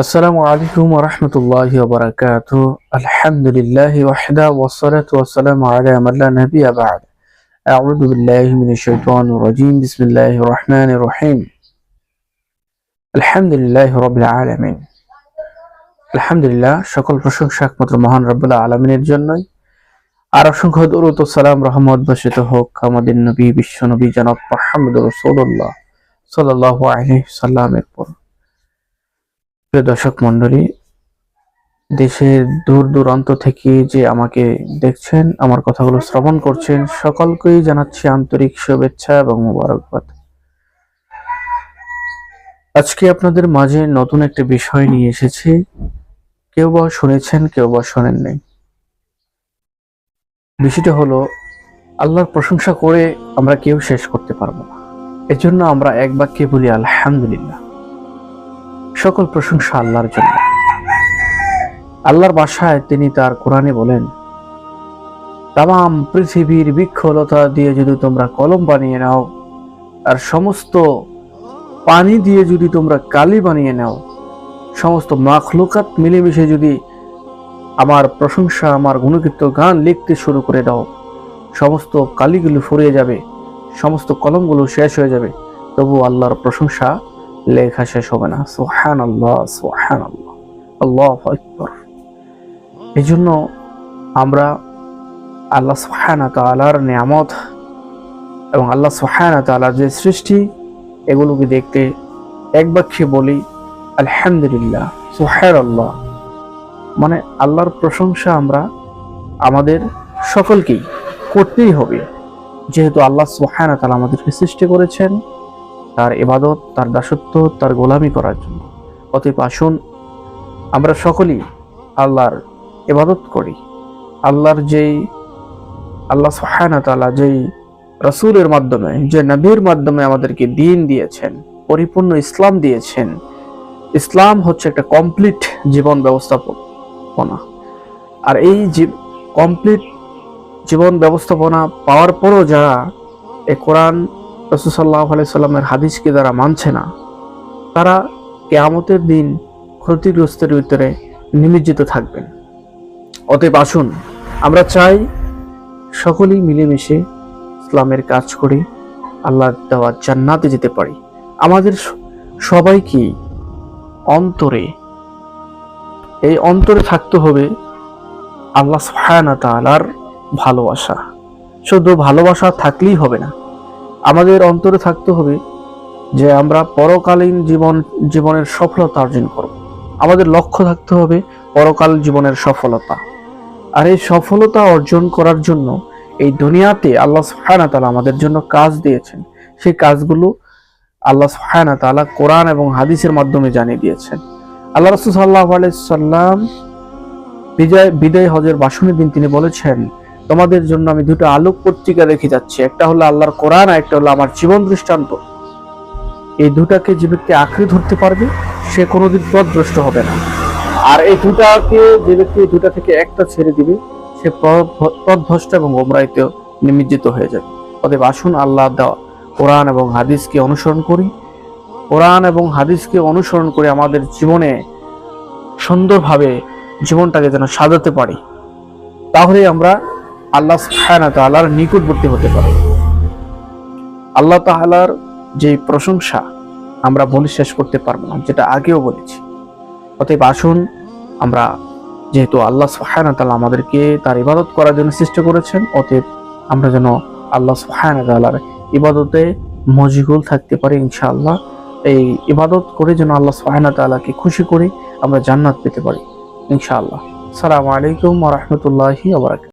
আসসালামু আলাইকুম ওয়া রাহমাতুল্লাহি ওয়া বারাকাতুহু। আলহামদুলিল্লাহি ওয়াহদা ওয়াসসালাতু ওয়াসসালামু আলা মান লা নাবিয়্যা বা'দ। আউযু বিল্লাহি মিনাশ শাইতানির রাজীম। বিসমিল্লাহির রাহমানির রহিম। আলহামদুলিল্লাহি রাব্বিল আলামিন। আলহামদুলিল্লাহ, সকল প্রশংসা একমাত্র মহান রব্বুল আলামিনের জন্যই। আর অসংখ্য দরুদ ও সালাম রহমত বর্ষিত হোক আমাদের নবী বিশ্ব নবী জনাব মুহাম্মদ রাসূলুল্লাহ সাল্লাল্লাহু আলাইহি সাল্লামের উপর। প্রিয় দর্শক মণ্ডলী, দেশের দূর দূরান্ত থেকে যে আমাকে দেখছেন, আমার কথাগুলো শ্রবণ করছেন, সকলকেই জানাচ্ছি আন্তরিক শুভেচ্ছা এবং মোবারকবাদ। আজকে আপনাদের মাঝে নতুন একটা বিষয় নিয়ে এসেছি। কেউ বা শুনেছেন, কেউ বা শোনেন নাই। বিষয়টা হলো, আল্লাহর প্রশংসা করে আমরা কেউ শেষ করতে পারবো না। এজন্য আমরা এক বাক্যে বলি আলহামদুলিল্লাহ। সকল প্রশংসা আল্লাহর জন্য। আল্লাহর ভাষায় তিনি তার কোরআনে বলেন, তাম পৃথিবীর বৃক্ষলতা দিয়ে যদি তোমরা কলম বানিয়ে নাও, আর সমস্ত পানি দিয়ে যদি তোমরা কালি বানিয়ে নাও, সমস্ত মাখলুকাত মিলেমিশে যদি আমার প্রশংসা, আমার গুণকীর্ত গান লিখতে শুরু করে দাও, সমস্ত কালিগুলো ফুরিয়ে যাবে, সমস্ত কলমগুলো শেষ হয়ে যাবে, তবু আল্লাহর প্রশংসা লেখা শেষ হবে না। সুবহানাল্লাহ, সুবহানাল্লাহ, আল্লাহু আকবার। এই জন্য আমরা আল্লাহ সুবহানাহু ওয়া তাআলার নিয়ামত এবং আল্লাহ সুবহানাহু ওয়া তাআলার যে সৃষ্টি, এগুলোকে দেখতে এক বাক্যে বলি আলহামদুলিল্লাহ, সুবহানাল্লাহ। মানে আল্লাহর প্রশংসা আমরা আমাদের সকলকেই করতেই হবে, যেহেতু আল্লাহ সুবহানাহু ওয়া তাআলা আমাদেরকে সৃষ্টি করেছেন তার ইবাদত, তার দাসত্ব, তার গোলামি করার জন্য। অতএব আসুন আমরা সকলেই আল্লাহর ইবাদত করি। আল্লাহ সুবহানাহু ওয়া তাআলা যেই রাসূলের মাধ্যমে, যে নবীর মাধ্যমে আমাদেরকে দ্বীন দিয়েছেন, পরিপূর্ণ ইসলাম দিয়েছেন। ইসলাম হচ্ছে একটা কমপ্লিট জীবন ব্যবস্থাপনা। আর এই কমপ্লিট জীবন ব্যবস্থাপনা পাওয়ার পরও যারা এই কোরআন, রাসূল সাল্লাল্লাহু আলাইহি সাল্লামের হাদিসকে যারা মানছে না, তারা কিয়ামতের দিন ক্ষতিগ্রস্তের ভিতরে নিমজ্জিত থাকবেন। অতএব আসুন আমরা চাই সকলেই মিলেমিশে ইসলামের কাজ করি, আল্লাহর দেওয়া জান্নাতে যেতে পারি। আমাদের সবাইকে এই অন্তরে থাকতে হবে আল্লাহ সুবহানাহু ওয়া তাআলার ভালোবাসা। শুধু ভালোবাসা থাকলেই হবে না, আমাদের অন্তরে থাকতে হবে যে আমরা পরকালীন জীবনের সফলতা অর্জন করব। আমাদের লক্ষ্য থাকতে হবে পরকাল জীবনের সফলতা। আর এই সফলতা অর্জন করার জন্য এই দুনিয়াতে আল্লাহ সুবহানাহু ওয়া তাআলা আমাদের জন্য কাজ দিয়েছেন। সেই কাজগুলো আল্লাহ সুবহানাহু ওয়া তাআলা কোরআন এবং হাদিসের মাধ্যমে জানিয়ে দিয়েছেন। আল্লাহ রাসূল সাল্লাল্লাহু আলাইহি সাল্লাম বিদায় হজের ভাষণের দিন তিনি বলেছেন, তোমাদের জন্য আমি দুটো আলোক পত্রিকা রেখে যাচ্ছি, একটা হলো আল্লাহর কোরআন, আর একটা হলো আমার জীবন দৃষ্টান্ত। এই দুটাকে যে ব্যক্তি আঁকড়ে ধরতে পারবে, সে কোনোদিন পথভ্রষ্ট হবে না। আর এই দুটাকে যে ব্যক্তি দুটা থেকে একটা ছেড়ে দিবে, সে পথভ্রষ্ট এবং গোমরাহিতে নিমজ্জিত হয়ে যাবে। অতএব আসুন আল্লাহ দেওয়া কোরআন এবং হাদিসকে অনুসরণ করি। কোরআন এবং হাদিসকে অনুসরণ করে আমাদের জীবনে সুন্দরভাবে জীবনটাকে যেন সাজাতে পারি, তাহলে আমরা আল্লাহ সুবহানাহু ওয়া তাআলার নিকটবর্তী হতে পারি। আল্লাহ তাআলার যে প্রশংসা আমরা বলে শেষ করতে পারবো না, যেটা আগেও বলেছি। অতএব আসুন আমরা, যেহেতু আল্লাহ সুবহানাহু ওয়া তাআলা আমাদেরকে তার ইবাদত করার জন্য সৃষ্টি করেছেন, অতএব আমরা যেন আল্লাহ সুবহানাহু ওয়া তাআলার ইবাদতে মশগুল থাকতে পারি ইনশাআল্লাহ। এই ইবাদত করে যেন আল্লাহ সুবহানাহু ওয়া তাআলাকে খুশি করে আমরা জান্নাত পেতে পারি ইনশাআল্লাহ। আসসালামু আলাইকুম ওয়া রাহমাতুল্লাহি ওয়া বারাকাতুহু।